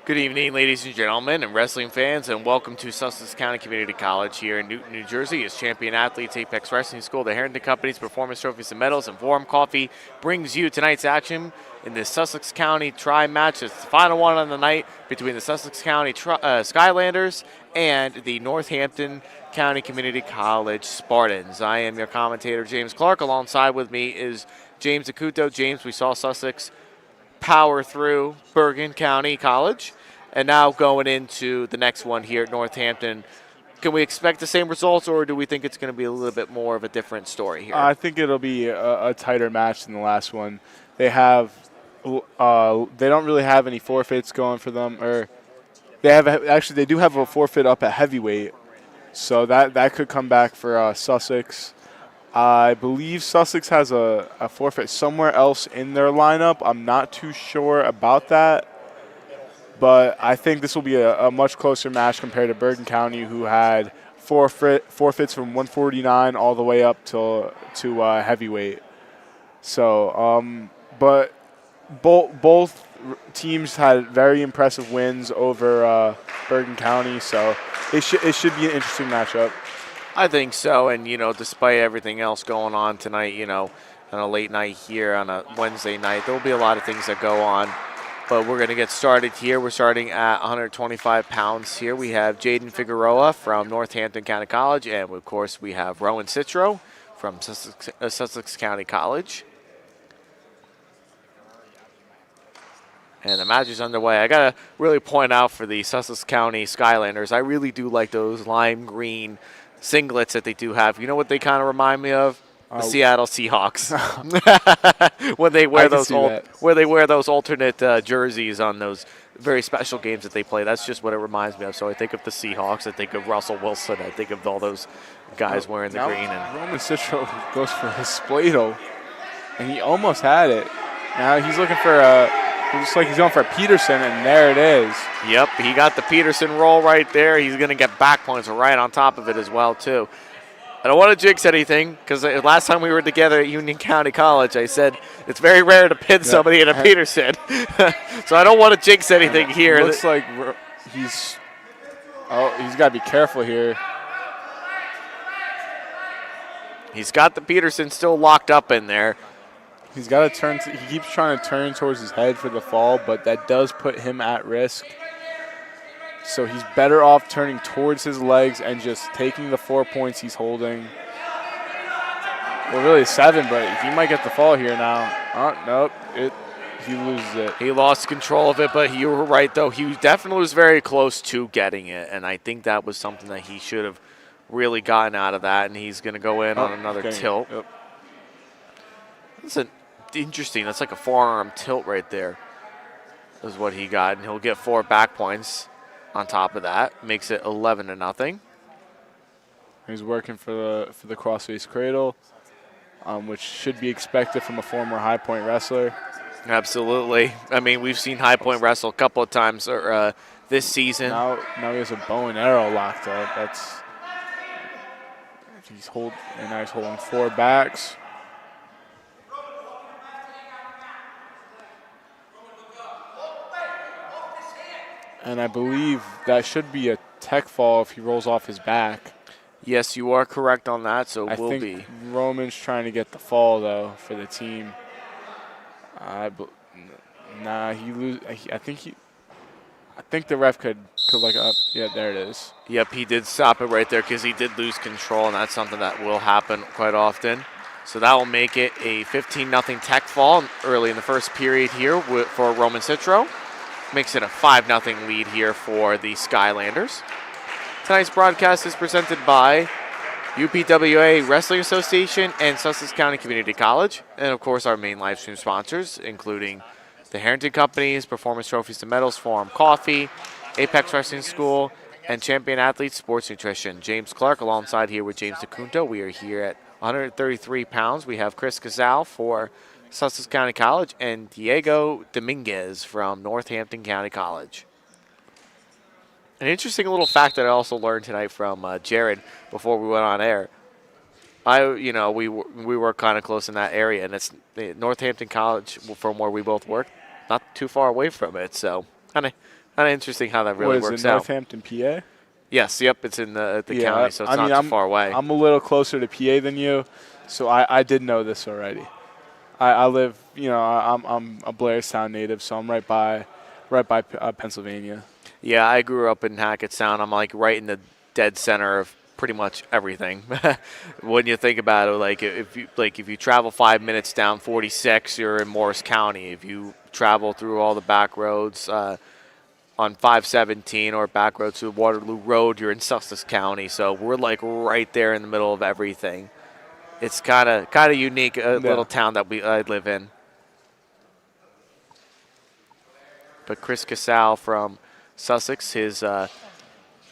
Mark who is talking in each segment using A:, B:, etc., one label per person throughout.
A: Good evening, ladies and gentlemen, and wrestling fans, and welcome to Sussex County Community College here in Newton, New Jersey. As champion athletes, Apex Wrestling School, the Harrington Company's Performance Trophies and Medals, and Warm Coffee brings you tonight's action in the Sussex County Tri-Match. It's the final one on the night between the Sussex County Skylanders and the Northampton County Community College Spartans. I am your commentator, James Clarke. Alongside with me is James Dacunto. James, we saw Sussex power through Bergen County College. And now going into the next one here at Northampton, can we expect the same results, or do we think it's going to be a little bit more of a different story here?
B: I think it'll be a tighter match than the last one. They have, they don't really have any forfeits going for them, or they do have a forfeit up at heavyweight, so that could come back for Sussex. I believe Sussex has a forfeit somewhere else in their lineup. I'm not too sure about that. But I think this will be a much closer match compared to Bergen County, who had forfeits from 149 all the way up to heavyweight. So, but both teams had very impressive wins over Bergen County, so it should be an interesting matchup.
A: I think so, and despite everything else going on tonight, on a late night here on a Wednesday night, there will be a lot of things that go on. But we're going to get started here. We're starting at 125 pounds here. We have Jaden Figueroa from Northampton County College, and of course we have Rowan Citro from Sussex County College. And the match is underway. I got to really point out for the Sussex County Skylanders, I really do like those lime green singlets that they do have. You know what they kind of remind me of? The Seattle Seahawks. when they wear those alternate jerseys on those very special games that they play. That's just what it reminds me of. So I think of the Seahawks. I think of Russell Wilson. I think of all those guys wearing the green. And
B: Roman Citro goes for his Splato, and he almost had it. Now he's looking for it looks like he's going for a Peterson, and there it is.
A: Yep, he got the Peterson roll right there. He's going to get back points right on top of it as well, too. I don't want to jinx anything, because last time we were together at Union County College, I said it's very rare to pin somebody in a Peterson. So I don't want to jinx anything here.
B: It looks like he's got to be careful here.
A: He's got the Peterson still locked up in there.
B: He's got to turn. He keeps trying to turn towards his head for the fall, but that does put him at risk. So he's better off turning towards his legs and just taking the 4 points he's holding. Well, really 7, but he might get the fall here now. Oh, nope. He loses it.
A: He lost control of it, but you were right, though. He definitely was very close to getting it, and I think that was something that he should have really gotten out of that, and he's going to go in on another tilt.
B: Yep.
A: That's interesting. That's like a forearm tilt right there is what he got, and he'll get 4 back points. On top of that, makes it 11-0.
B: He's working for the crossface cradle, which should be expected from a former high point wrestler.
A: Absolutely. I mean, we've seen high point wrestle a couple of times this season.
B: Now he has a bow and arrow locked up. He's holding 4 backs. And I believe that should be a tech fall if he rolls off his back.
A: Yes, you are correct on that, so it will be.
B: I think Roman's trying to get the fall, though, for the team. He lose. I think the ref could like up. Yeah, there it is.
A: Yep, he did stop it right there because he did lose control, and that's something that will happen quite often. So that will make it a 15-0 tech fall early in the first period here for Roman Citro. Makes it a 5-0 lead here for the Skylanders. Tonight's broadcast is presented by UPWA Wrestling Association and Sussex County Community College. And, of course, our main live stream sponsors, including the Harrington Company's Performance Trophies and Medals, Forum Coffee, Apex Wrestling School, and Champion Athletes Sports Nutrition. James Clarke alongside here with James Dacunto. We are here at 133 pounds. We have Chris Casal for Sussex County College, and Diego Dominguez from Northampton County College. An interesting little fact that I also learned tonight from Jared before we went on air. We were kind of close in that area, and it's Northampton College from where we both work, not too far away from it. So kind of Kind of interesting how that
B: What
A: really
B: is
A: works
B: it,
A: out.
B: Northampton, PA?
A: Yes, yep, it's in the
B: Yeah,
A: county, so it's
B: I mean,
A: not too far away.
B: I'm a little closer to PA than you, so I did know this already. I live, I'm a Blairstown native, so I'm right by Pennsylvania.
A: Yeah, I grew up in Hackettstown. I'm like right in the dead center of pretty much everything. When you think about it, if you travel 5 minutes down 46, you're in Morris County. If you travel through all the back roads on 517 or back roads to Waterloo Road, you're in Sussex County. So we're like right there in the middle of everything. It's kind of unique, little town that I live in. But Chris Casal from Sussex, his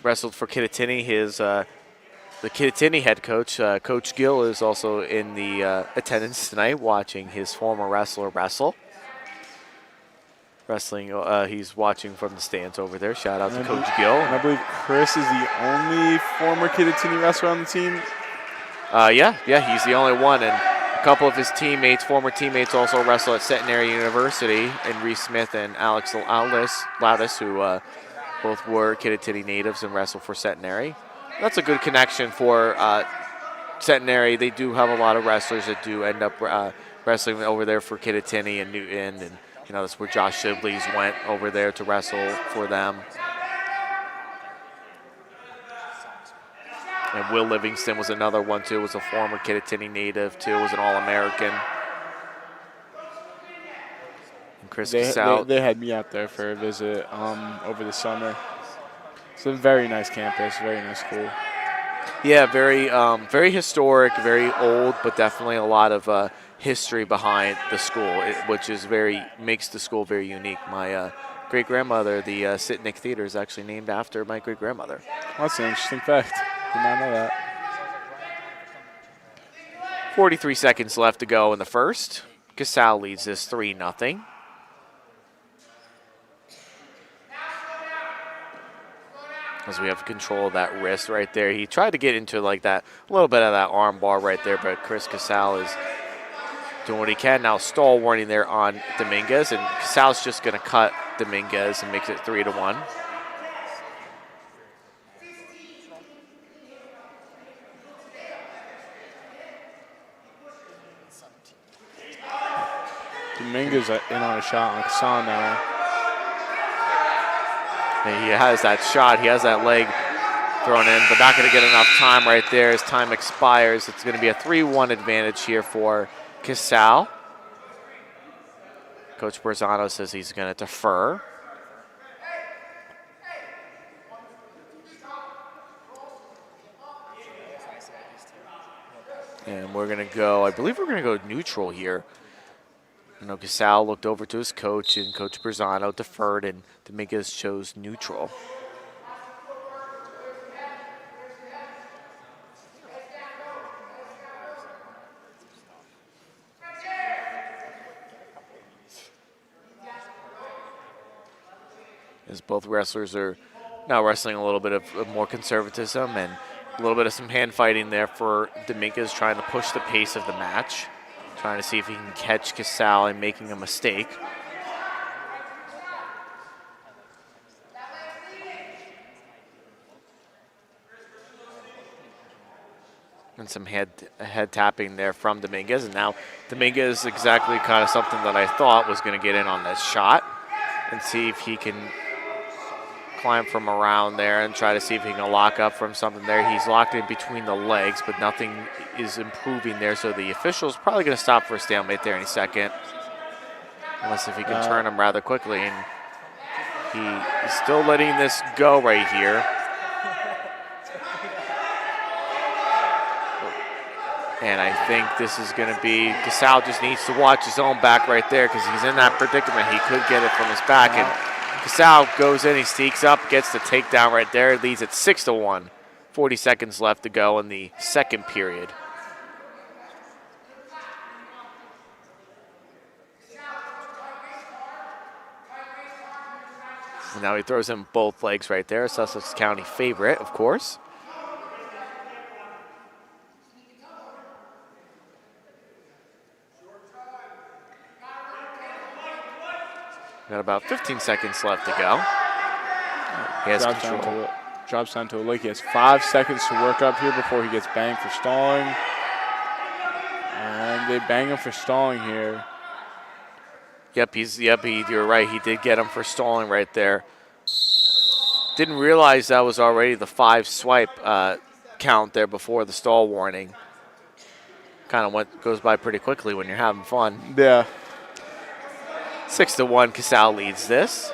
A: wrestled for Kittatinny. The Kittatinny head coach, Coach Gill, is also in the attendance tonight, watching his former wrestler wrestle. He's watching from the stands over there. Shout out to Coach Gill.
B: And I believe Chris is the only former Kittatinny wrestler on the team.
A: Yeah, he's the only one, and a couple of his former teammates, also wrestle at Centenary University, and Reese Smith and Alex Loudis, who both were Kittatinny natives and wrestle for Centenary. That's a good connection for Centenary. They do have a lot of wrestlers that do end up wrestling over there for Kittatinny and Newton, and that's where Josh Shibley's went over there to wrestle for them. And Will Livingston was another one, too. Was a former Kittatinny native, too. Was an All-American. And Chris Casal.
B: They had me out there for a visit over the summer. It's a very nice campus, very nice school.
A: Yeah, very historic, very old, but definitely a lot of history behind the school, which is makes the school very unique. My great-grandmother, the Sitnick Theater, is actually named after my great-grandmother.
B: That's an interesting fact. Did not know that.
A: 43 seconds left to go in the first. Casal leads this 3-0. As we have control of that wrist right there. He tried to get into like that, a little bit of that arm bar right there, but Chris Casal is doing what he can. Now stall warning there on Dominguez, and Casal's just going to cut Dominguez and makes it 3-1.
B: Dominguez in on a shot on Casan now.
A: And he has that shot. He has that leg thrown in, but not going to get enough time right there as time expires. It's going to be a 3-1 advantage here for Casal. Coach Berzano says he's going to defer. And we're going to go, I believe we're going to go neutral here. Casal looked over to his coach, and Coach Berzano deferred, and Dominguez chose neutral. As both wrestlers are now wrestling a little bit of more conservatism and a little bit of some hand fighting there for Dominguez, trying to push the pace of the match. Trying to see if he can catch Casal and making a mistake. And some head tapping there from Dominguez. And now Dominguez exactly kind of something that I thought was going to get in on this shot and see if he can climb from around there and try to see if he can lock up from something there. He's locked in between the legs, but nothing is improving there. So the official's probably going to stop for a stalemate there any second. Unless if he can turn him rather quickly. And he is still letting this go right here. And I think this is going to be, Casal just needs to watch his own back right there because he's in that predicament. He could get it from his back. And Casal goes in, he sneaks up, gets the takedown right there. It leads at 6-1. 40 seconds left to go in the second period. And now he throws in both legs right there. Sussex County favorite, of course. Got about 15 seconds left to go. He has
B: drops
A: control.
B: down to a lick. He has 5 seconds to work up here before he gets banged for stalling. And they bang him for stalling here.
A: Yep, you're right. He did get him for stalling right there. Didn't realize that was already the 5 swipe count there before the stall warning. Kind of goes by pretty quickly when you're having fun.
B: Yeah.
A: 6-1, Casal leads this.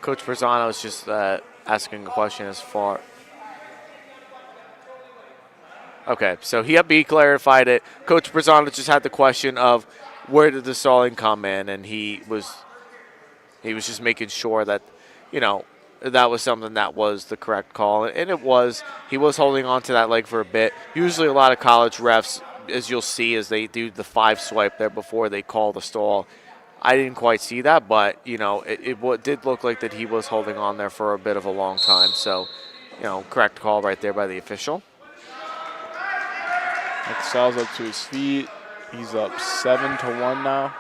A: Coach Berzano is just asking a question as far. Okay, so he clarified it. Coach Berzano just had the question of where did the stalling come in, and he was just making sure that, you know, that was something that was the correct call, and it was. He was holding on to that leg for a bit. Usually a lot of college refs, as you'll see, as they do the 5 swipe there before they call the stall. I didn't quite see that, but, you know, it did look like that he was holding on there for a bit of a long time. So, you know, correct call right there by the official.
B: Casal's up to his feet. He's up 7-1 now.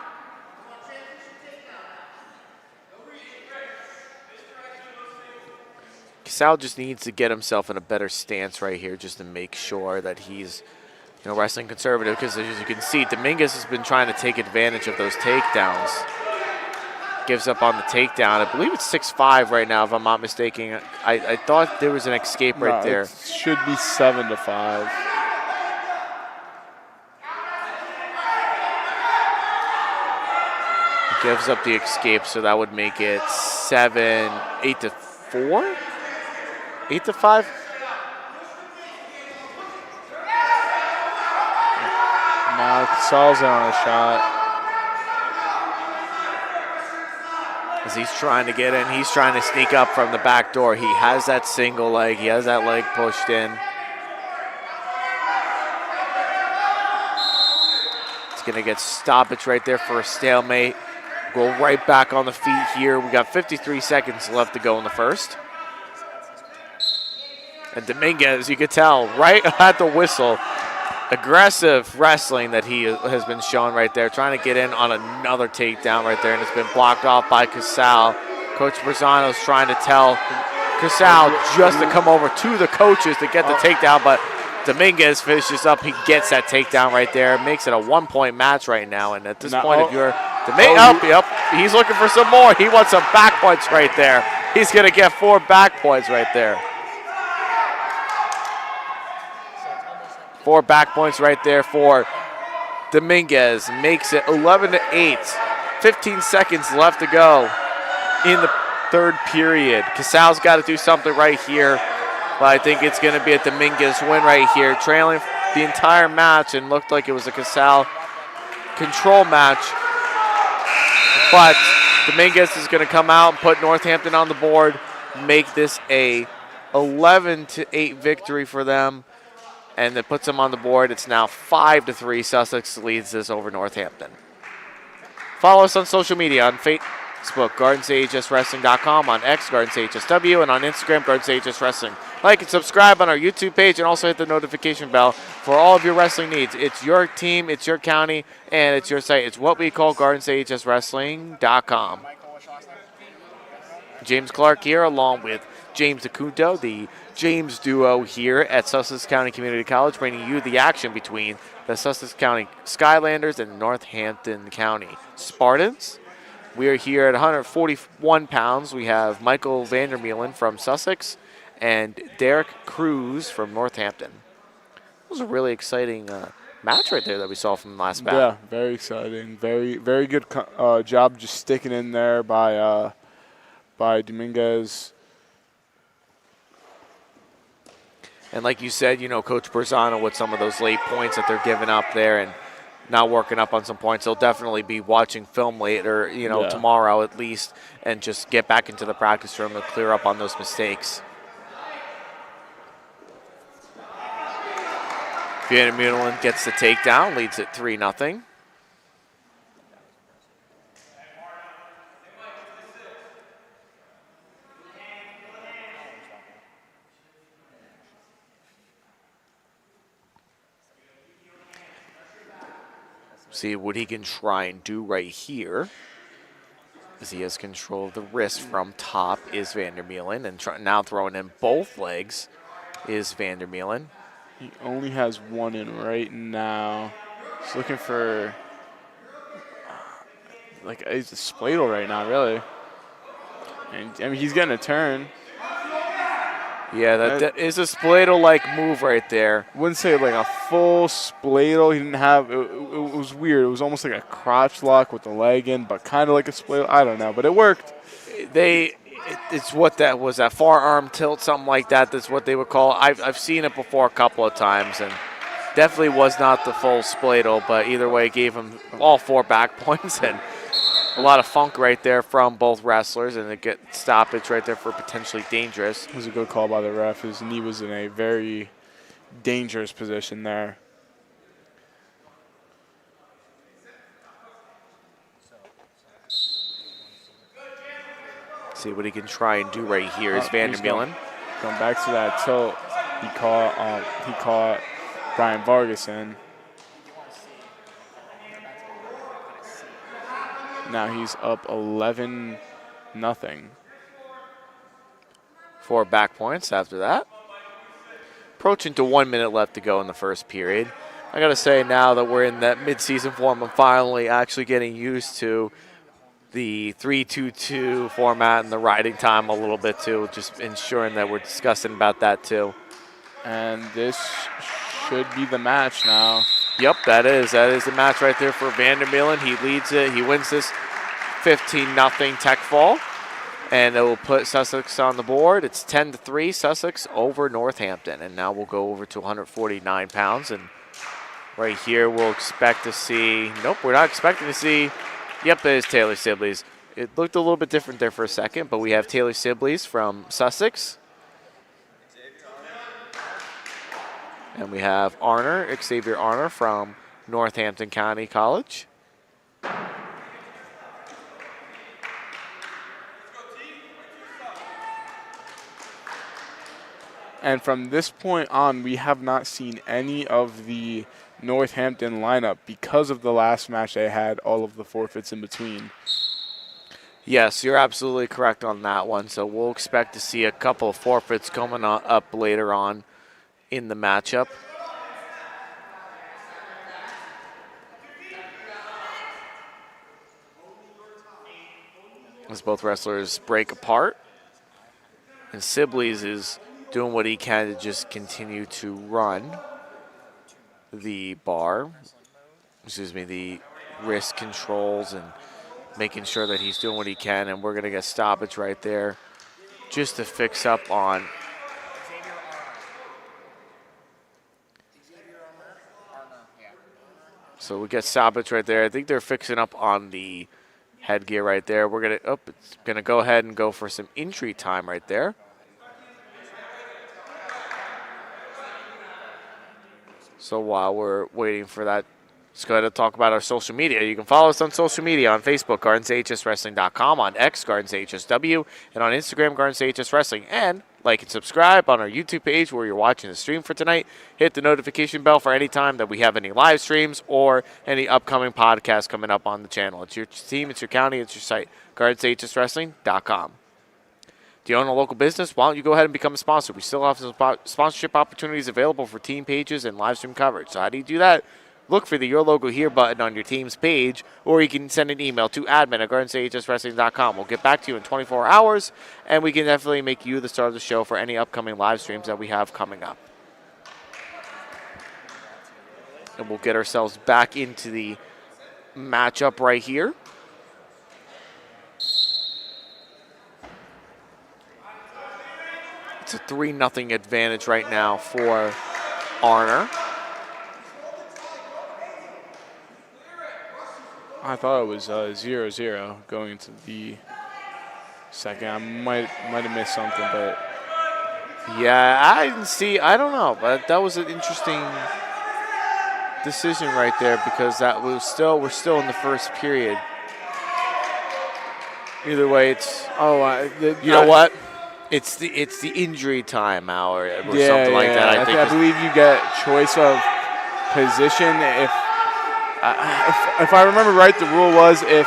A: Casal just needs to get himself in a better stance right here just to make sure that he's, you know, wrestling conservative, because as you can see, Dominguez has been trying to take advantage of those takedowns. Gives up on the takedown. I believe it's 6-5 right now, if I'm not mistaken. I thought there was an escape right there.
B: It should be 7-5.
A: Gives up the escape, so that would make it 8-4? 8-5?
B: Now Casal's in on a shot.
A: As he's trying to get in, he's trying to sneak up from the back door. He has that single leg. He has that leg pushed in. It's going to get stoppage right there for a stalemate. Go right back on the feet here. We got 53 seconds left to go in the first. And Dominguez, you could tell, right at the whistle, aggressive wrestling that he has been showing right there, trying to get in on another takedown right there, and it's been blocked off by Casal. Coach Berzano is trying to tell Casal just to come over to the coaches to get the takedown, but Dominguez finishes up. He gets that takedown right there, makes it a 1-point match right now. And at this point, if you're he's looking for some more. He wants some back points right there. He's going to get 4 back points right there. 4 back points right there for Dominguez. Makes it 11-8. 15 seconds left to go in the third period. Casal's got to do something right here, but I think it's going to be a Dominguez win right here, trailing the entire match, and looked like it was a Casal control match. But Dominguez is going to come out and put Northampton on the board, make this a 11-8 victory for them, and that puts them on the board. It's now 5-3. Sussex leads this over Northampton. Follow us on social media on Facebook, GardensAHSWrestling.com, on X, GardensAHSW, and on Instagram, GardensAHSWrestling. Like and subscribe on our YouTube page, and also hit the notification bell for all of your wrestling needs. It's your team, it's your county, and it's your site. It's what we call GardensAHSWrestling.com. James Clarke here, along with James Dacunto, the James duo here at Sussex County Community College, bringing you the action between the Sussex County Skylanders and Northampton County Spartans. We are here at 141 pounds. We have Michael Vandermeulen from Sussex and Derek Cruz from Northampton. It was a really exciting match right there that we saw from the last battle.
B: Yeah, very exciting. Very good job just sticking in there by Dominguez.
A: And like you said, you know, Coach Berzano with some of those late points that they're giving up there and not working up on some points, he'll definitely be watching film later, you know, tomorrow at least, and just get back into the practice room and clear up on those mistakes. Vandermeulen gets the takedown, leads it 3-0. See what he can try and do right here. as he has control of the wrist from top is Vandermeulen, and now throwing in both legs is Vandermeulen.
B: He only has one in right now. He's looking for, he's a spladle right now, really. And, I mean, he's getting a turn.
A: Yeah, that is a spladle-like move right there.
B: Wouldn't say like a full spladle. He didn't have, it was weird. It was almost like a crotch lock with the leg in, but kind of like a spladle. I don't know, but it worked.
A: It's what that was, that forearm tilt, something like that. That's what they would call it. I've seen it before a couple of times, and definitely was not the full spladle, but either way, gave him all 4 back points, and a lot of funk right there from both wrestlers, and a good stoppage right there for potentially dangerous.
B: It was a good call by the ref. His knee was in a very dangerous position there.
A: See what he can try and do right here is Vandermeulen.
B: Going back to that tilt, he caught Brian Vargas in. Now he's up 11-0.
A: 4 back points after that. Approaching to 1 minute left to go in the first period. I got to say, now that we're in that midseason form, I'm finally actually getting used to the 3-2-2 format and the riding time a little bit too, just ensuring that we're discussing about that too.
B: And this should be the match now.
A: Yep, that is the match right there for Vandermeulen. He leads it. He wins this 15-0 tech fall, and it will put Sussex on the board. It's 10-3, Sussex over Northampton, and now we'll go over to 149 pounds. And right here, we'll expect to see. Nope, we're not expecting to see. Yep, it is Taylor Sibley's. It looked a little bit different there for a second, but we have Taylor Sibley's from Sussex. And we have Xavier Arner from Northampton County College.
B: And from this point on, we have not seen any of the Northampton lineup because of the last match they had, all of the forfeits in between.
A: Yes, you're absolutely correct on that one. So we'll expect to see a couple of forfeits coming up later on in the matchup. As both wrestlers break apart. And Sibley's is doing what he can to just continue to run the the wrist controls and making sure that he's doing what he can. And we're going to get stoppage right there just to fix up on. So we get stoppage right there. I think they're fixing up on the headgear right there. We're going to, it's going to go ahead and go for some injury time right there. So while we're waiting for that, let's go ahead and talk about our social media. You can follow us on social media on Facebook, GardensAHSWrestling.com, on X, GardensAHSW, and on Instagram, GardensAHSWrestling. And like and subscribe on our YouTube page where you're watching the stream for tonight. Hit the notification bell for any time that we have any live streams or any upcoming podcasts coming up on the channel. It's your team, it's your county, it's your site, GardensAHSWrestling.com. Do you own a local business? Why don't you go ahead and become a sponsor? We still have some sponsorship opportunities available for team pages and live stream coverage. So how do you do that? Look for the Your Logo Here button on your team's page, or you can send an email to admin@GardensAHSWrestling.com. We'll get back to you in 24 hours, and we can definitely make you the star of the show for any upcoming live streams that we have coming up. And we'll get ourselves back into the matchup right here. It's a 3-0 advantage right now for Arner.
B: I thought it was 0-0 going into the second. I might have missed something, but
A: yeah, I didn't see. I don't know, but that was an interesting decision right there because that was we're still in the first period. Either way, it's you know what? It's the injury time hour or something like that. I think
B: I believe you get choice of position if I remember right. The rule was if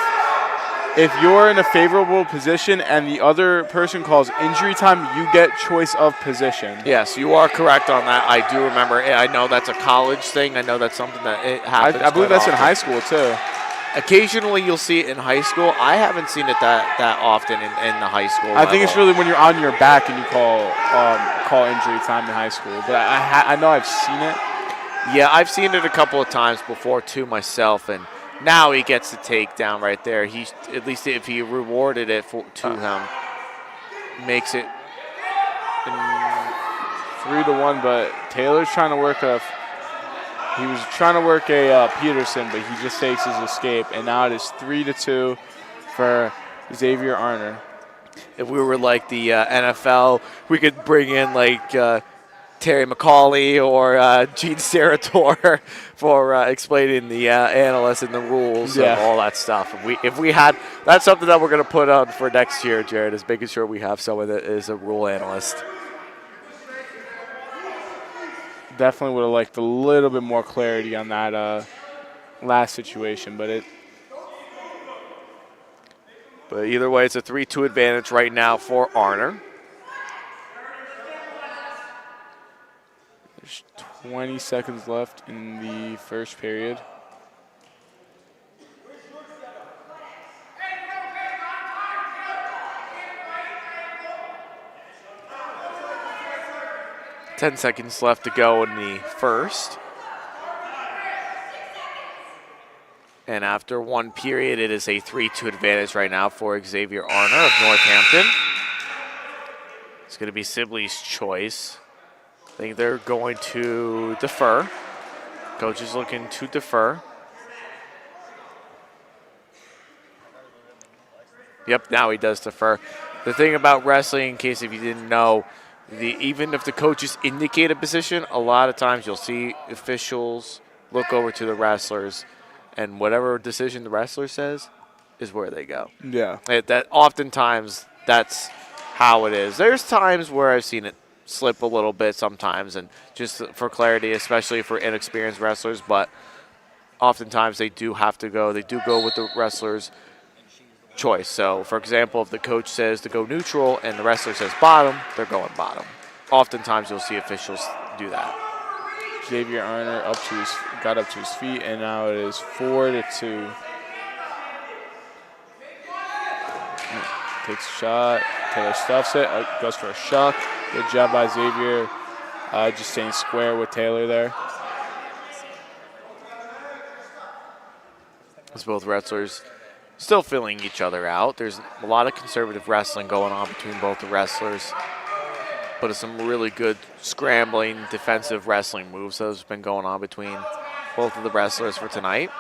B: if you're in a favorable position and the other person calls injury time, you get choice of position.
A: Yes, you are correct on that. I do remember. I know that's a college thing. I know that's something that it happens.
B: I believe that's
A: often.
B: in high school too.
A: Occasionally, you'll see it in high school. I haven't seen it that often in the high school.
B: I think it's really when you're on your back and you call injury time in high school. But I know I've seen it.
A: Yeah, I've seen it a couple of times before too myself, and now he gets the takedown right there. He, at least if he rewarded it to him, makes it
B: 3-1. But Taylor's trying to work he was trying to work a Peterson, but he just takes his escape, and now it is 3-2 for Xavier Arner.
A: If we were like the NFL, we could bring in like Terry McCauley or Gene Serator for explaining the analysts and the rules and all that stuff. If we had, that's something that we're going to put on for next year, Jared, is making sure we have someone that is a rule analyst.
B: Definitely would have liked a little bit more clarity on that last situation, but
A: either way, it's a 3-2 advantage right now for Arner.
B: There's 20 seconds left in the first period.
A: Ten seconds left to go in the first. And after one period, it is a 3-2 advantage right now for Xavier Arner of Northampton. It's going to be Sibley's choice. I think they're going to defer. Coach is looking to defer. Yep, now he does defer. The thing about wrestling, in case if you didn't know, even if the coaches indicate a position, a lot of times you'll see officials look over to the wrestlers, and whatever decision the wrestler says is where they go.
B: Yeah.
A: That oftentimes that's how it is. There's times where I've seen it slip a little bit sometimes, and just for clarity, especially for inexperienced wrestlers, but oftentimes they do have to go. They do go with the wrestler's choice. So, for example, if the coach says to go neutral and the wrestler says bottom, they're going bottom. Oftentimes you'll see officials do that.
B: Xavier Arner got up to his feet, and now it is 4-2. Takes a shot. Taylor stuffs it. Goes for a shuck. Good job by Xavier. Just staying square with Taylor there.
A: As both wrestlers still filling each other out. There's a lot of conservative wrestling going on between both the wrestlers, but it's some really good scrambling defensive wrestling moves that has been going on between both of the wrestlers for tonight.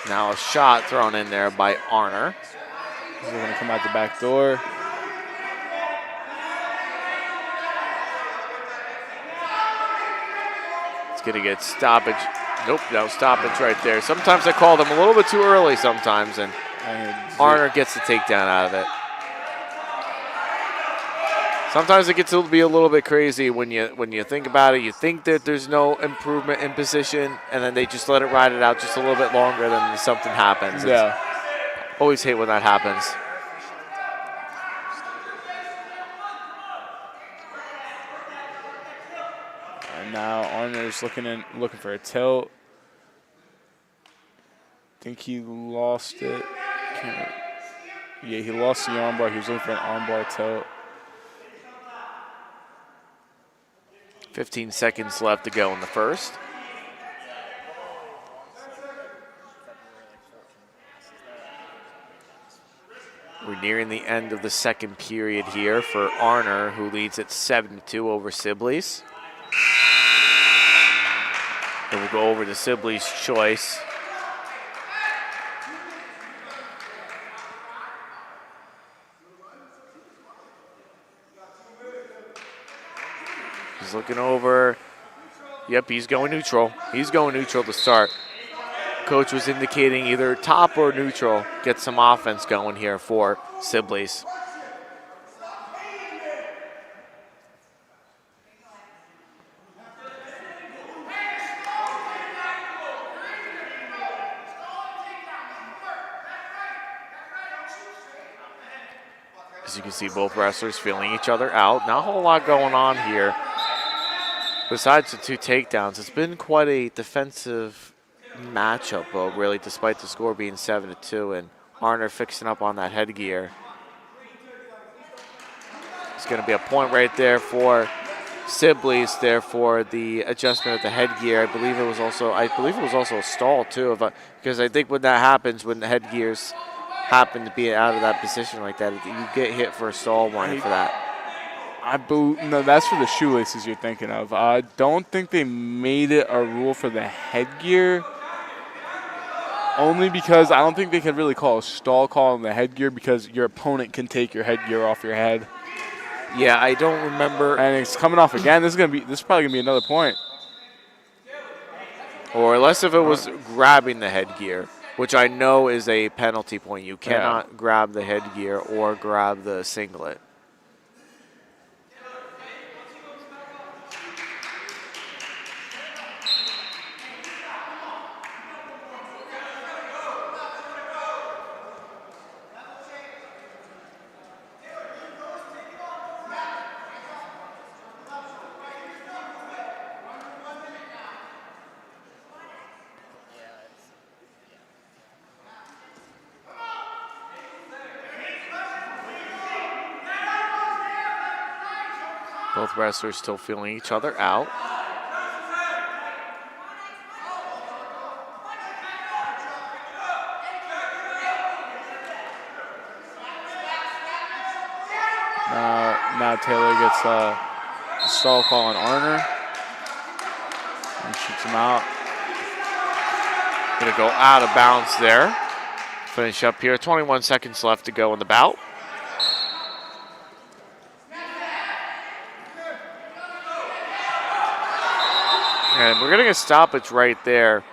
A: Now a shot thrown in there by Arner.
B: He's going to come out the back door.
A: Going to get stoppage. Nope, no stoppage right there. Sometimes I call them a little bit too early sometimes, and Arner gets the takedown out of it. Sometimes it gets to be a little bit crazy when you think about it. You think that there's no improvement in position, and then they just let it ride it out just a little bit longer, then something happens.
B: Yeah.
A: Always hate when that happens.
B: Now Arner's looking for a tilt. I think he lost it. Yeah, he lost the armbar. He was looking for an armbar tilt.
A: 15 seconds left to go in the first. We're nearing the end of the second period here for Arner, who leads at 7-2 over Sibley's. And we'll go over to Sibley's choice. He's looking over. Yep, he's going neutral. He's going neutral to start. Coach was indicating either top or neutral. Get some offense going here for Sibley's. As you can see, both wrestlers feeling each other out. Not a whole lot going on here. Besides the 2 takedowns, it's been quite a defensive matchup, though, really, despite the score being 7-2, and Arner fixing up on that headgear. It's going to be a point right there for Sibley's there for the adjustment of the headgear. I believe it was also a stall too, because I think when that happens, when the headgears happen to be out of that position like that, you get hit for a stall warning for that.
B: No, that's for the shoelaces you're thinking of. I don't think they made it a rule for the headgear, only because I don't think they could really call a stall call on the headgear because your opponent can take your headgear off your head.
A: Yeah, I don't remember.
B: And it's coming off again. This is probably gonna be another point.
A: Or unless if it was grabbing the headgear, which I know is a penalty point. You cannot grab the headgear or grab the singlet. Both wrestlers still feeling each other out.
B: Now Taylor gets a stall call on Arner and shoots him out.
A: Gonna go out of bounds there. Finish up here. 21 seconds left to go in the bout. And we're getting a stoppage right there.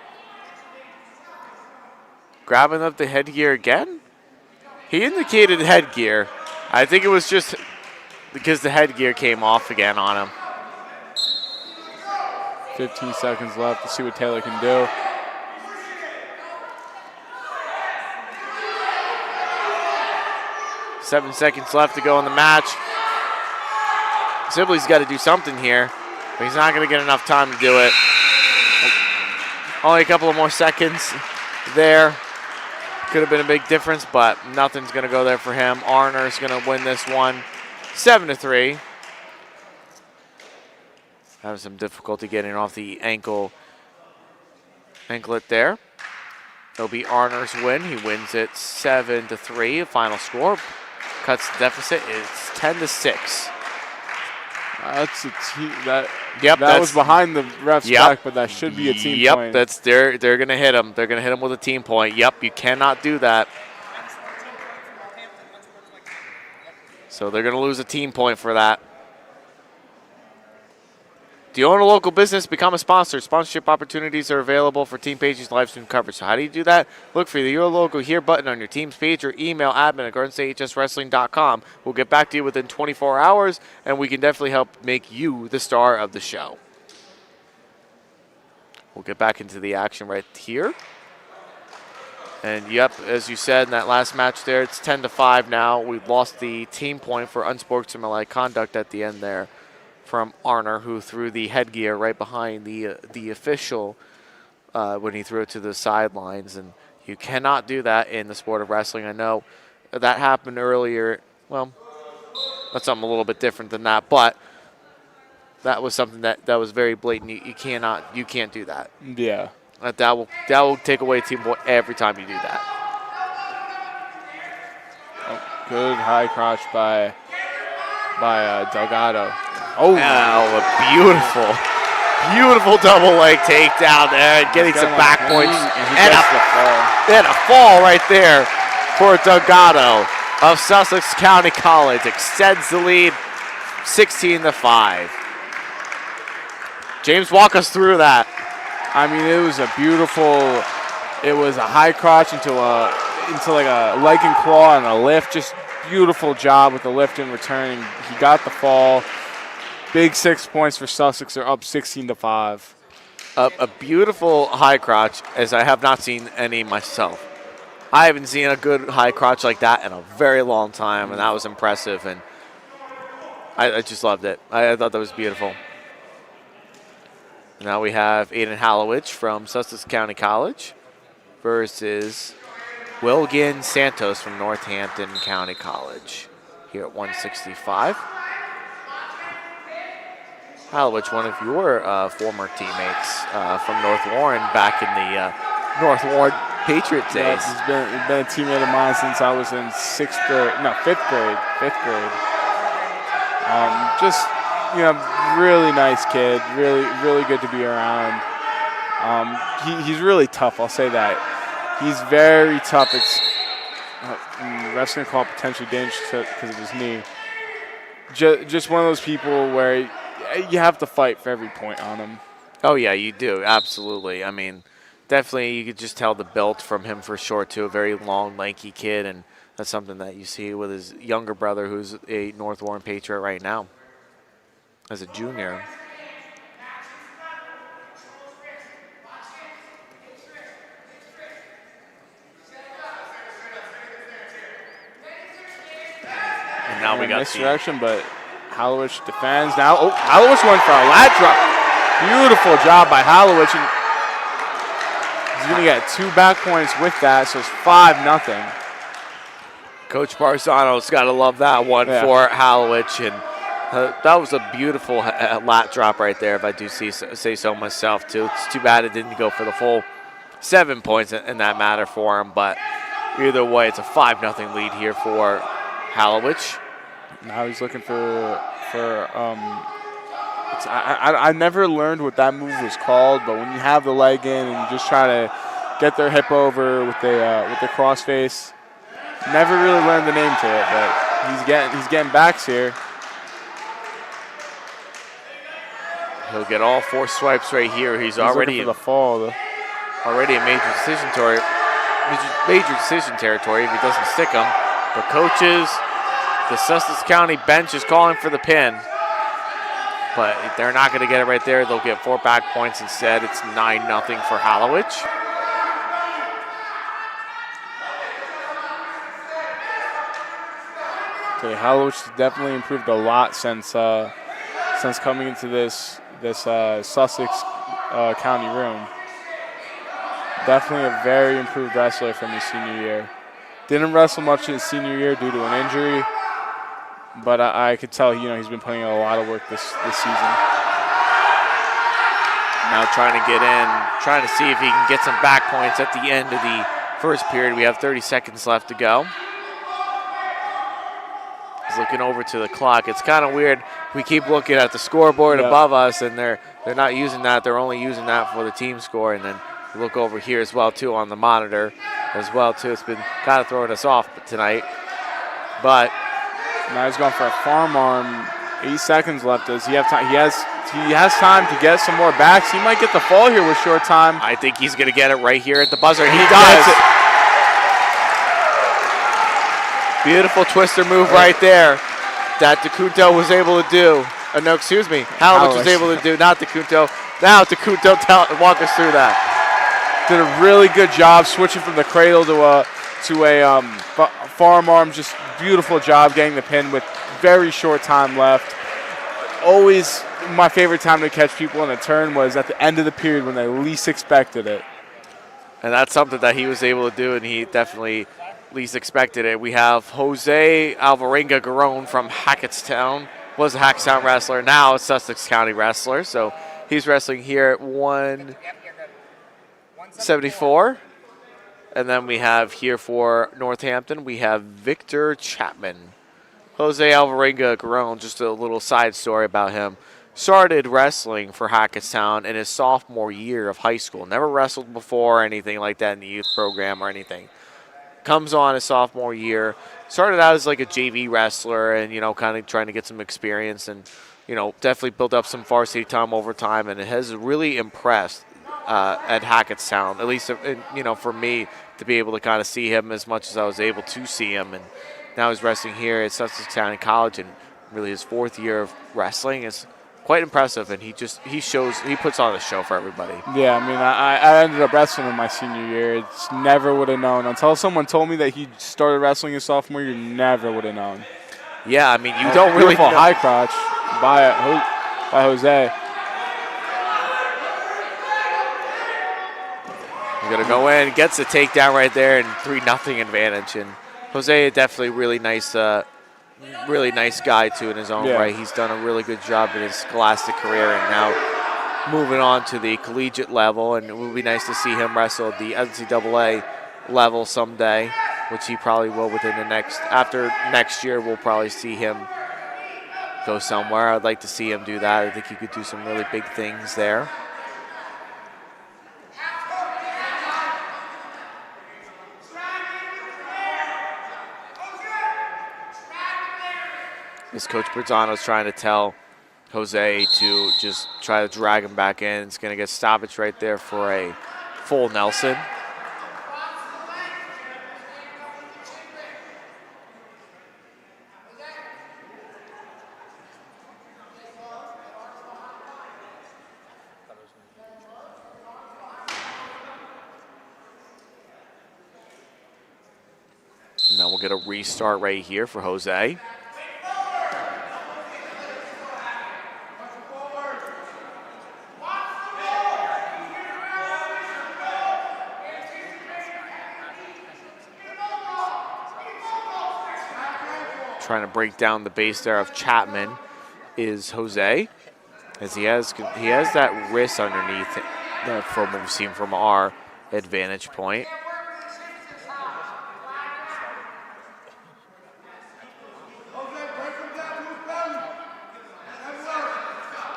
A: Grabbing up the headgear again. He indicated headgear. I think it was just because the headgear came off again on him.
B: 15 seconds left to see what Taylor can do.
A: Seven seconds left to go in the match. Sibley's got to do something here, but he's not going to get enough time to do it. Only a couple of more seconds there. Could have been a big difference, but nothing's going to go there for him. Arner's going to win this one 7-3. Having some difficulty getting off the anklet there. It'll be Arner's win. He wins it 7-3. Final score cuts the deficit. It's 10-6.
B: That's a team that was behind the ref's back, but that should be a team point.
A: Yep, they're gonna hit him. They're gonna hit him with a team point. Yep, you cannot do that. So they're gonna lose a team point for that. Do you own a local business? Become a sponsor. Sponsorship opportunities are available for Team Page's live stream coverage. So how do you do that? Look for the Your Logo Here button on your team's page or email admin@GardenStateHSWrestling.com. We'll get back to you within 24 hours, and we can definitely help make you the star of the show. We'll get back into the action right here. And, yep, as you said in that last match there, it's 10-5 now. We've lost the team point for unsportsmanlike conduct at the end there from Arner, who threw the headgear right behind the official when he threw it to the sidelines. And you cannot do that in the sport of wrestling. I know that happened earlier. Well, that's something a little bit different than that, but that was something that was very blatant. You can't do that.
B: Yeah.
A: That will take away a team point every time you do that.
B: Oh, good high crotch by Delgado. Oh,
A: a beautiful double leg takedown there, and getting some back points, and a fall right there for Delgado of Sussex County College. Extends the lead 16-5. James, walk us through that.
B: I mean, it was a high crotch into like a leg and claw and a lift. Just beautiful job with the lift and returning. He got the fall. Big 6 points for Sussex. They're up 16-5.
A: A beautiful high crotch, as I have not seen any myself. I haven't seen a good high crotch like that in a very long time, and that was impressive. And I just loved it. I thought that was beautiful. Now we have Aiden Hallowich from Sussex County College versus Wilgin Santos from Northampton County College here at 165. Hallowich, one of your former teammates from North Warren back in the North Warren Patriot days.
B: Yes, he's been a teammate of mine since I was in fifth grade. Just, really nice kid, really good to be around. He's really tough, I'll say that. He's very tough. It's ref's gonna call it potentially dangerous because of his knee. Just one of those people where you have to fight for every point on him.
A: Oh yeah, you do, absolutely. I mean, definitely you could just tell the build from him for sure too. A very long, lanky kid, and that's something that you see with his younger brother, who's a North Warren Patriot right now as a junior. And now we got
B: misdirection, but Hallowich defends now. Oh, Hallowich went for a lat drop. Beautiful job by Hallowich. And he's going to get 2 back points with that, so it's 5-0.
A: Coach Barzano's got to love that one for Hallowich. And that was a beautiful lat drop right there, if I do say so myself, too. It's too bad it didn't go for the full 7 points in that matter for him. But either way, it's a 5-0 lead here for Hallowich.
B: Now he's looking I never learned what that move was called, but when you have the leg in and you just try to get their hip over with the crossface, never really learned the name to it, but he's getting backs here.
A: He'll get all 4 swipes right here. He's already
B: looking for the fall.
A: Already in major decision territory if he doesn't stick him. But coaches, the Sussex County bench is calling for the pin. But if they're not going to get it right there, they'll get 4 back points instead. It's 9-0 for Hallowich.
B: Okay, Hallowich definitely improved a lot since coming into this Sussex County room. Definitely a very improved wrestler from his senior year. Didn't wrestle much in his senior year due to an injury, but I could tell he's been putting in a lot of work this season.
A: Now trying to get in, trying to see if he can get some back points at the end of the first period. We have 30 seconds left to go. He's looking over to the clock. It's kind of weird. We keep looking at the scoreboard above us, and they're not using that. They're only using that for the team score. And then we look over here as well too on the monitor as well too. It's been kind of throwing us off tonight. But
B: now he's going for a farm arm. 8 seconds left. Does he have time? He has time to get some more backs. He might get the fall here with short time.
A: I think he's going to get it right here at the buzzer. He does. Beautiful twister move right there that Dacunto was able to do. No, excuse me. Hallowich was able to do, not Dacunto. Now Dacunto, walk us through that.
B: Did a really good job switching from the cradle to a farm arm. Just beautiful job getting the pin with very short time left. Always my favorite time to catch people in a turn was at the end of the period when they least expected it.
A: And that's something that he was able to do, and he definitely least expected it. We have Jose Alvarenga Garone from Hackettstown. Was a Hackettstown wrestler, now a Sussex County wrestler. So he's wrestling here at 174. And then we have here for Northampton, we have Victor Chapman. Jose Alvarenga Garone, just a little side story about him. Started wrestling for Hackettstown in his sophomore year of high school. Never wrestled before or anything like that in the youth program or anything. Comes on his sophomore year. Started out as like a JV wrestler and, kind of trying to get some experience and, definitely built up some varsity time over time, and it has really impressed at Hackettstown, at least, for me to be able to kind of see him as much as I was able to see him. And now he's wrestling here at Sussex County College, and really his 4th year of wrestling. It's quite impressive, and he puts on a show for everybody.
B: Yeah, I mean, I ended up wrestling in my senior year. It's never would have known. Until someone told me that he started wrestling his sophomore year, never would have known.
A: Yeah, I mean, you don't really know.
B: High crotch by Jose.
A: He's going to go in, gets the takedown right there, and 3-0 advantage. And Jose definitely really nice guy, too, in his own right. He's done a really good job in his scholastic career and now moving on to the collegiate level. And it would be nice to see him wrestle at the NCAA level someday, which he probably will within after next year. We'll probably see him go somewhere. I'd like to see him do that. I think he could do some really big things there. As Coach Berzano's trying to tell Jose to just try to drag him back in. It's going to get stoppage right there for a full Nelson. And now we'll get a restart right here for Jose. Trying to break down the base there of Chapman is Jose, as he has that wrist underneath from what we've seen from our advantage point.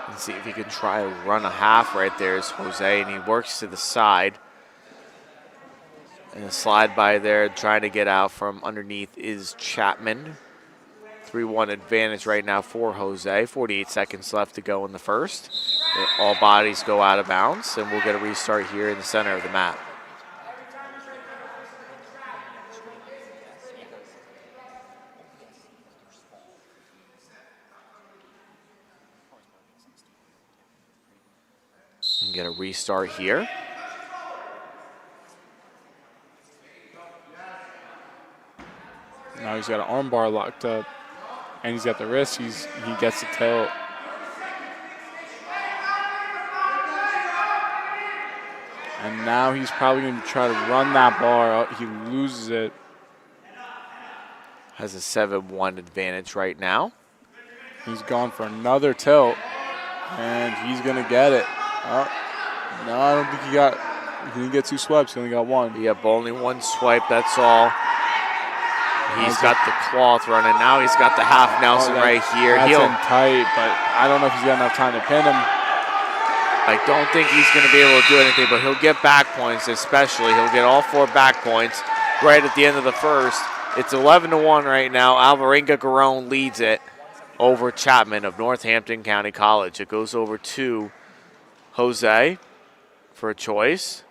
A: Let's see if he can try to run a half right there is Jose, and he works to the side. And a slide by there, trying to get out from underneath is Chapman. 3-1 advantage right now for Jose. 48 seconds left to go in the first. All bodies go out of bounds, and we'll get a restart here in the center of the mat. And get a restart here.
B: Now he's got an arm bar locked up. And he's got the wrist. He gets the tilt. And now he's probably going to try to run that bar out. He loses it.
A: Has a 7-1 advantage right now.
B: He's gone for another tilt. And he's going to get it. No, I don't think he didn't get two swipes. He only got one.
A: Yep, only one swipe. That's all. He's got the cloth running. Now he's got the half Nelson right here.
B: That's in tight, but I don't know if he's got enough time to pin him.
A: I don't think he's going to be able to do anything, but he'll get back points especially. He'll get all 4 back points right at the end of the first. It's 11-1 right now. Alvarenga Garone leads it over Chapman of Northampton County College. It goes over to Jose for a choice.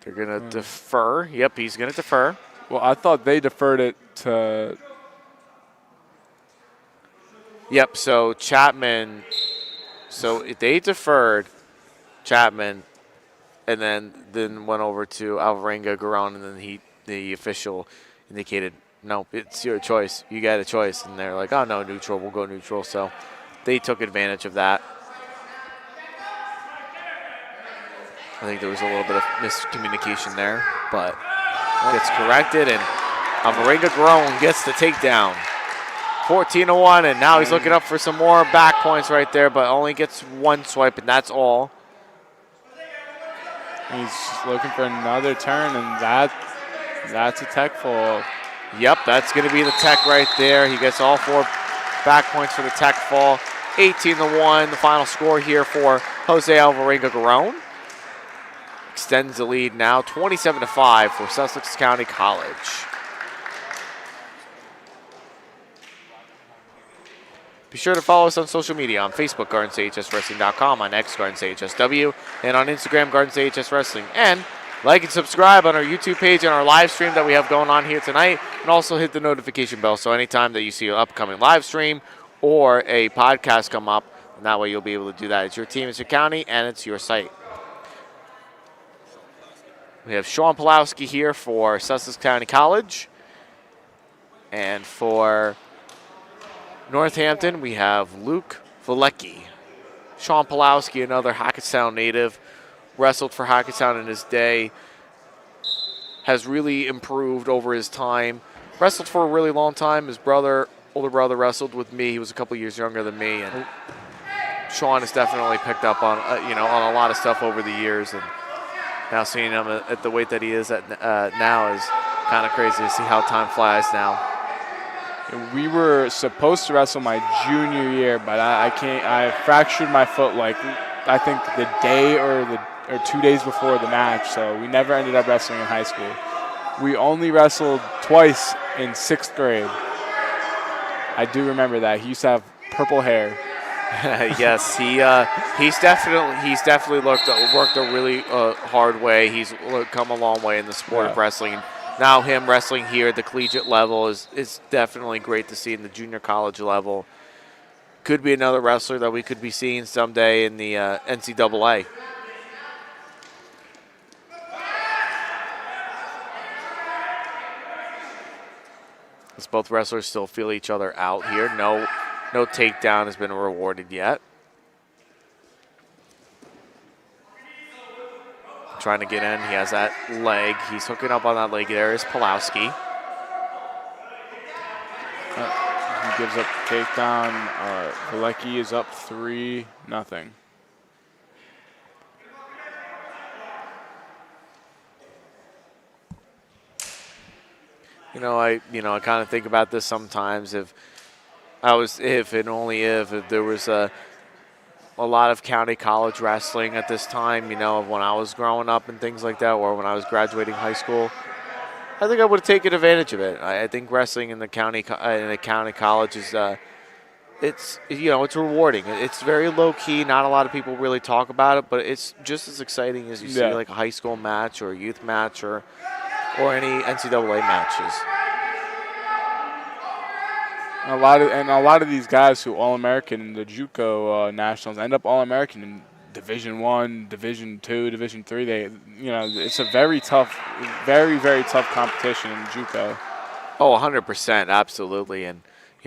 A: They're going to defer. Yep, he's going to defer.
B: Well, I thought they deferred it to...
A: Yep, so Chapman... So they deferred Chapman and then went over to Alvarenga Garone, and then the official indicated, no, it's your choice. You got a choice. And they're like, oh, no, neutral. We'll go neutral. So they took advantage of that. I think there was a little bit of miscommunication there, but gets corrected, and Alvarenga Garone gets the takedown. 14-1, and now he's looking up for some more back points right there, but only gets one swipe, and that's all.
B: He's looking for another turn, and that's a tech fall.
A: Yep, that's going to be the tech right there. He gets all 4 back points for the tech fall. 18-1, the final score here for Jose Alvarenga Garone. Extends the lead now, 27-5 for Sussex County College. Be sure to follow us on social media on Facebook, GardenStateHSWrestling.com, on X, GardenStateHSW, and on Instagram, GardenStateHSWrestling. And like and subscribe on our YouTube page and our live stream that we have going on here tonight, and also hit the notification bell so anytime that you see an upcoming live stream or a podcast come up, and that way you'll be able to do that. It's your team, it's your county, and it's your site. We have Sean Pulowski here for Sussex County College. And for Northampton, we have Luke Valecki. Sean Pulowski, another Hackettstown native, wrestled for Hackettstown in his day, has really improved over his time. Wrestled for a really long time. His older brother wrestled with me. He was a couple years younger than me, and Sean has definitely picked up on on a lot of stuff over the years. And now seeing him at the weight that he is at now is kind of crazy to see how time flies now.
B: We were supposed to wrestle my junior year, but I can't. I fractured my foot I think the day or 2 days before the match, so we never ended up wrestling in high school. We only wrestled twice in 6th grade. I do remember that. He used to have purple hair.
A: Yes, he's definitely worked a really hard way. He's come a long way in the sport of wrestling. Now him wrestling here at the collegiate level is definitely great to see in the junior college level. Could be another wrestler that we could be seeing someday in the NCAA. As both wrestlers still feel each other out here. No takedown has been rewarded yet. Trying to get in. He has that leg. He's hooking up on that leg. There is Pulowski.
B: He gives up takedown. Valecki is up 3-0.
A: I kind of think about this sometimes. If there was a lot of county college wrestling at this time, when I was growing up and things like that, or when I was graduating high school, I think I would have taken advantage of it. I think wrestling in the county college is it's rewarding. It's very low key. Not a lot of people really talk about it, but it's just as exciting as you see like a high school match or a youth match or any NCAA matches.
B: A lot of these guys who All-American in the JUCO nationals end up All-American in Division I, Division II, Division III. It's a very tough, very, very tough competition in JUCO.
A: Oh, 100%, absolutely. And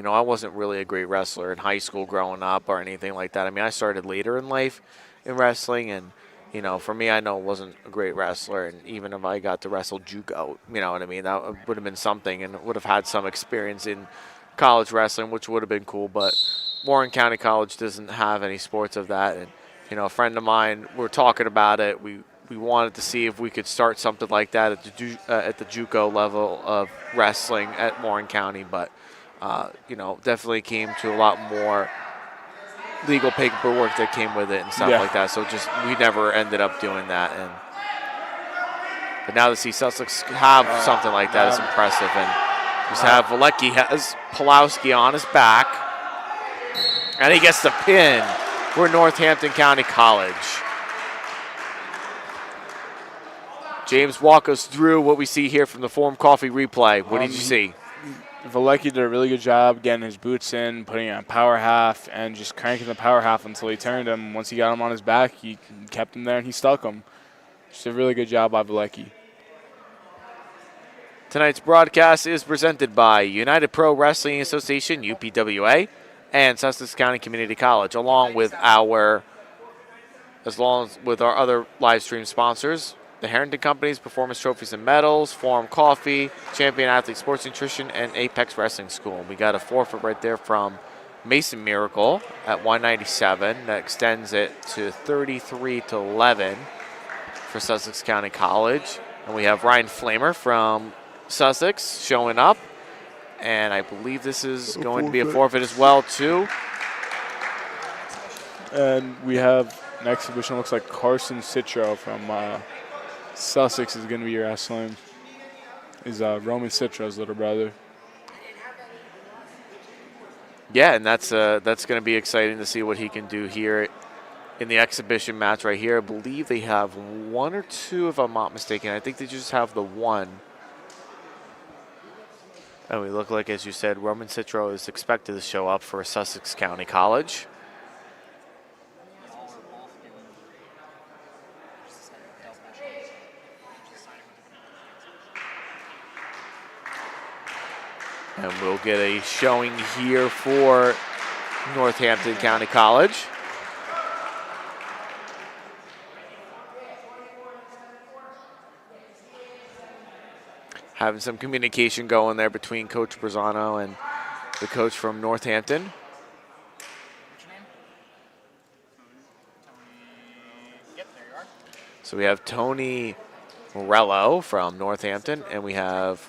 A: I wasn't really a great wrestler in high school growing up or anything like that. I mean, I started later in life in wrestling, and for me, I know I wasn't a great wrestler. And even if I got to wrestle JUCO, you know what I mean, that would have been something, and would have had some experience in college wrestling, which would have been cool. But Warren County College doesn't have any sports of that. And a friend of mine, we're talking about it. We wanted to see if we could start something like that at the JUCO level of wrestling at Warren County, but definitely came to a lot more legal paperwork that came with it and stuff like that. So we never ended up doing that. But now to see Sussex have something like that is impressive. And just have Valecki has Pulowski on his back, and he gets the pin for Northampton County College. James, walk us through what we see here from the Forum Coffee replay. What did you see?
B: Valecki did a really good job getting his boots in, putting on power half, and just cranking the power half until he turned him. Once he got him on his back, he kept him there and he stuck him. Just a really good job by Valecki.
A: Tonight's broadcast is presented by United Pro Wrestling Association, UPWA, and Sussex County Community College, along with our other live stream sponsors, the Harrington Companies, Performance Trophies and Medals, Forum Coffee, Champion Athlete Sports Nutrition, and Apex Wrestling School. We got a forfeit right there from Mason Miracle at 197. That extends it to 33-11 for Sussex County College. And we have Ryan Flamer from Sussex showing up, and I believe this is going to be a forfeit as well too.
B: And we have an exhibition. Looks like Carson Citro from Sussex is going to be wrestling. Is Roman Citro's little brother.
A: Yeah, and that's going to be exciting to see what he can do here in the exhibition match right here. I believe they have one or two, if I'm not mistaken. I think they just have the one. And we look like, as you said, Roman Citro is expected to show up for Sussex County College. And we'll get a showing here for Northampton County College. Having some communication going there between Coach Brazano and the coach from Northampton. So we have Tony Morello from Northampton, and we have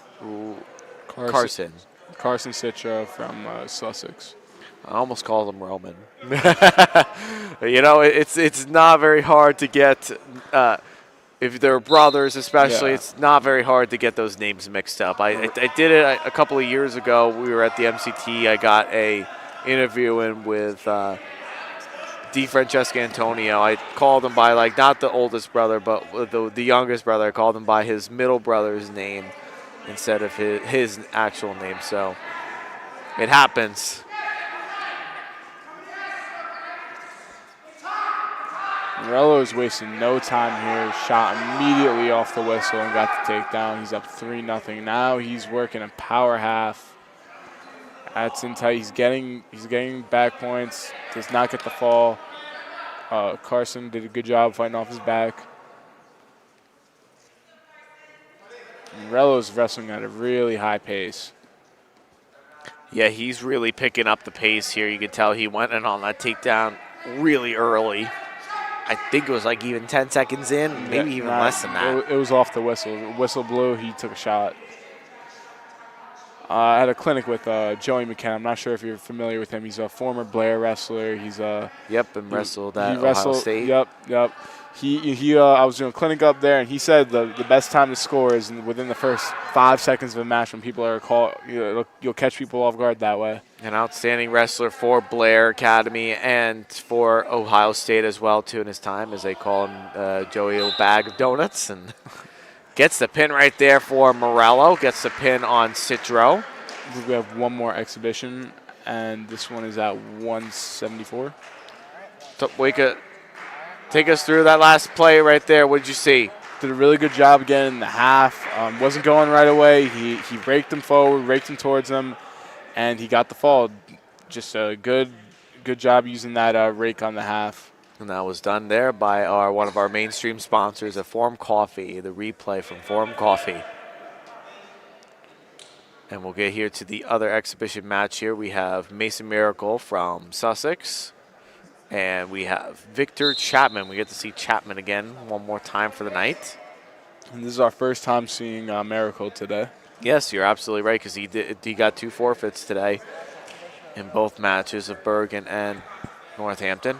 A: Carson
B: Citro from Sussex.
A: I almost called him Roman. You know, it's not very hard to get, if they're brothers especially, it's not very hard to get those names mixed up. I did it a couple of years ago. We were at the MCT. I got a interview in with Di Francesca Antonio. I called him by, like, not the oldest brother, but the youngest brother. I called him by his middle brother's name instead of his actual name. So it happens.
B: Morello's wasting no time here. Shot immediately off the whistle and got the takedown. He's up 3-0. Now he's working a power half. That's in tight. He's getting back points. Does not get the fall. Carson did a good job fighting off his back. Morello's wrestling at a really high pace.
A: Yeah, he's really picking up the pace here. You can tell he went in on that takedown really early. I think it was like even 10 seconds in, maybe even less than that.
B: It was off the whistle. The whistle blew, he took a shot. I had a clinic with Joey McKenna. I'm not sure if you're familiar with him. He's a former Blair wrestler. He's
A: Yep, and wrestled at Ohio State.
B: Yep. I was doing a clinic up there, and he said the best time to score is within the first 5 seconds of a match when people are called. You'll catch people off guard that way.
A: An outstanding wrestler for Blair Academy and for Ohio State as well, too, in his time, as they call him Joey a bag of donuts. And gets the pin right there for Morello. Gets the pin on Citro.
B: We have one more exhibition, and this one is at 174.
A: So Waka, take us through that last play right there. What did you see?
B: Did a really good job getting in the half. Wasn't going right away. He raked him forward, raked him towards him, and he got the fall. Just a good job using that rake on the half.
A: And that was done there by one of our mainstream sponsors, at Forum Coffee, the replay from Forum Coffee. And we'll get here to the other exhibition match here. We have Mason Miracle from Sussex. And we have Victor Chapman. We get to see Chapman again one more time for the night.
B: And this is our first time seeing Miracle today.
A: Yes, you're absolutely right, because he got 2 forfeits today in both matches of Bergen and Northampton.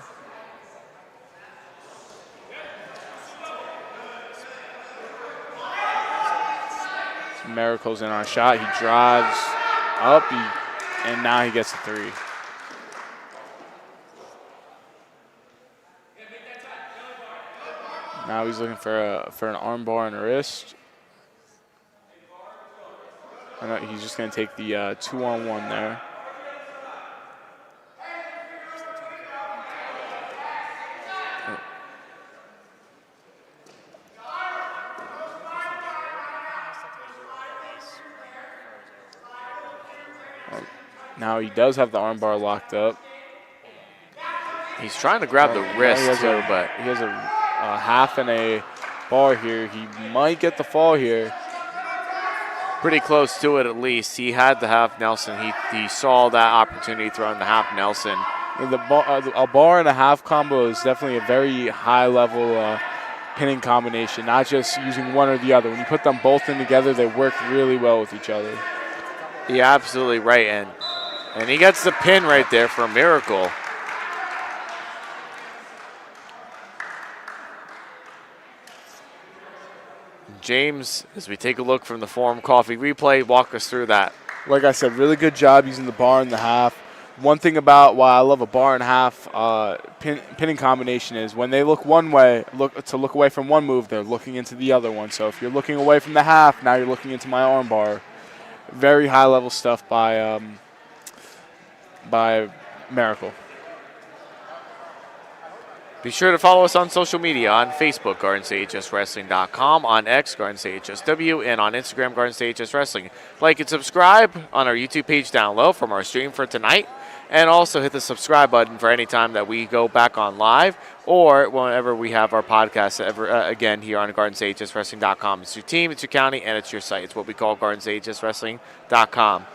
B: Miracle's in on a shot. He drives up, and now he gets a 3. Now he's looking for an arm bar and a wrist. And he's just going to take the 2-on-1 there. Now he does have the arm bar locked up.
A: He's trying to grab the wrist too, but
B: he has a half and a bar here. He might get the fall here.
A: Pretty close to it, at least. He had the half Nelson. He saw that opportunity throwing the half Nelson.
B: A bar and a half combo is definitely a very high level pinning combination, not just using one or the other. When you put them both in together, they work really well with each other.
A: You're absolutely right, and he gets the pin right there for a Miracle. James, as we take a look from the Forum Coffee replay, walk us through that.
B: Like I said, really good job using the bar and the half. One thing about why I love a bar and half pinning combination is when they look one way, look away from one move, they're looking into the other one. So if you're looking away from the half, now you're looking into my arm bar. very high-level stuff by Miracle.
A: Be sure to follow us on social media on Facebook, GardenStateHSWrestling.com, on X, GardenStateHSW, and on Instagram, GardenStateHSWrestling. Like and subscribe on our YouTube page down low from our stream for tonight. And also hit the subscribe button for any time that we go back on live or whenever we have our podcast again here on GardenStateHSWrestling.com. It's your team, it's your county, and it's your site. It's what we call GardenStateHSWrestling.com.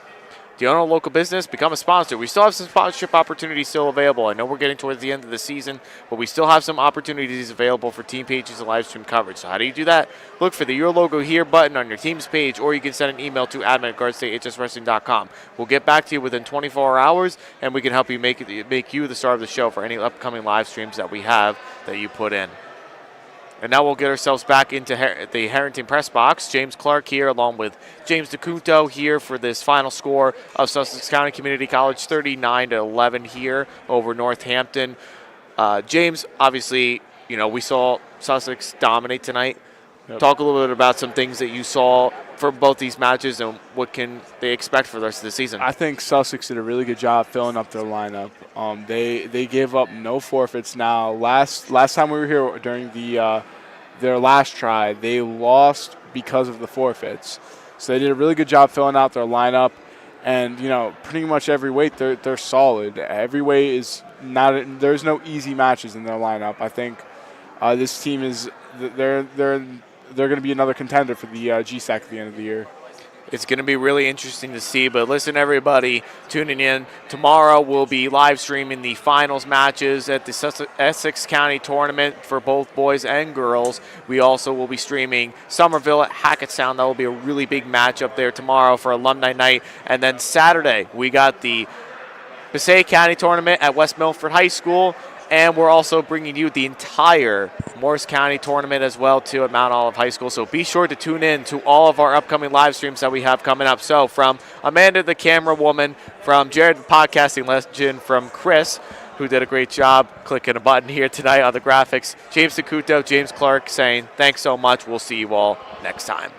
A: Do you own a local business? Become a sponsor. We still have some sponsorship opportunities still available. I know we're getting towards the end of the season, but we still have some opportunities available for team pages and live stream coverage. So how do you do that? Look for the Your Logo Here button on your team's page, or you can send an email to admin@GardenStateHSWrestling.com. We'll get back to you within 24 hours, and we can help you make you the star of the show for any upcoming live streams that we have that you put in. And now we'll get ourselves back into the Harrington press box. James Clarke here along with James Dacunto here for this final score of Sussex County Community College 39-11 here over Northampton. James, obviously, we saw Sussex dominate tonight. Yep. Talk a little bit about some things that you saw for both these matches and what can they expect for the rest of the season.
B: I think Sussex did a really good job filling up their lineup. They gave up no forfeits now. Last time we were here during their last try, they lost because of the forfeits. So they did a really good job filling out their lineup. And, pretty much every weight, they're solid. Every weight is not – there's no easy matches in their lineup. I think this team is – they're going to be another contender for the GSAC at the end of the year.
A: It's going to be really interesting to see. But listen, everybody, tuning in. Tomorrow we'll be live streaming the finals matches at the Sussex County tournament for both boys and girls. We also will be streaming Somerville at Hackettstown. That will be a really big matchup there tomorrow for alumni night. And then Saturday, we got the Passaic County tournament at West Milford High School. And we're also bringing you the entire Morris County tournament as well, too, at Mount Olive High School. So be sure to tune in to all of our upcoming live streams that we have coming up. So from Amanda, the camera woman, from Jared, the podcasting legend, from Chris, who did a great job clicking a button here tonight on the graphics, James Dacunto, James Clarke saying thanks so much. We'll see you all next time.